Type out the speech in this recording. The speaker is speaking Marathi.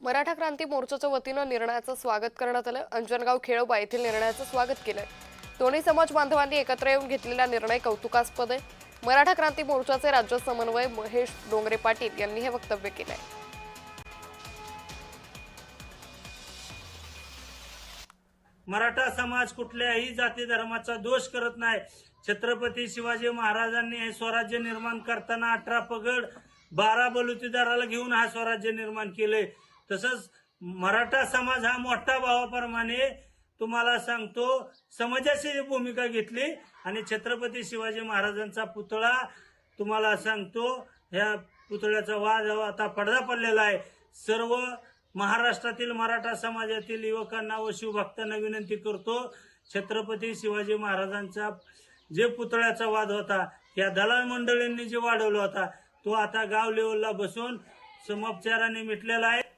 मराठा क्रांती मोर्चाच्या वतीनं निर्णयाचं स्वागत करण्यात आलं। अंजनगाव खेळोबा येथील निर्णयाचं स्वागत केलंय। दोन्ही समाज बांधवांनी एकत्र येऊन घेतलेला निर्णय कौतुकास्पद आहे। मराठा क्रांती मोर्चाचे राज्य समन्वय महेश डोंगरे पाटील यांनी हे वक्तव्य केलंय। मराठा समाज कुठल्याही जाती धर्माचा दोष करत नाही। छत्रपती शिवाजी महाराजांनी हे स्वराज्य निर्माण करताना 18 पगड 12 बलुतेदाराला घेऊन हा स्वराज्य निर्माण केले। तसंच मराठा समाज हा मोठा भावाप्रमाणे तुम्हाला सांगतो समाजाची भूमिका घेतली आणि छत्रपती शिवाजी महाराजांचा पुतळा तुम्हाला सांगतो ह्या पुतळ्याचा वाद आता पडदा पडलेला आहे। सर्व महाराष्ट्रातील मराठा समाजातील युवकांना व शिवभक्तांना विनंती करतो, छत्रपती शिवाजी महाराजांचा जे पुतळ्याचा वाद होता या दलाल मंडळींनी जे वाढवला होता तो आता गाव लेवलला बसून समोपचाराने मिटलेला आहे।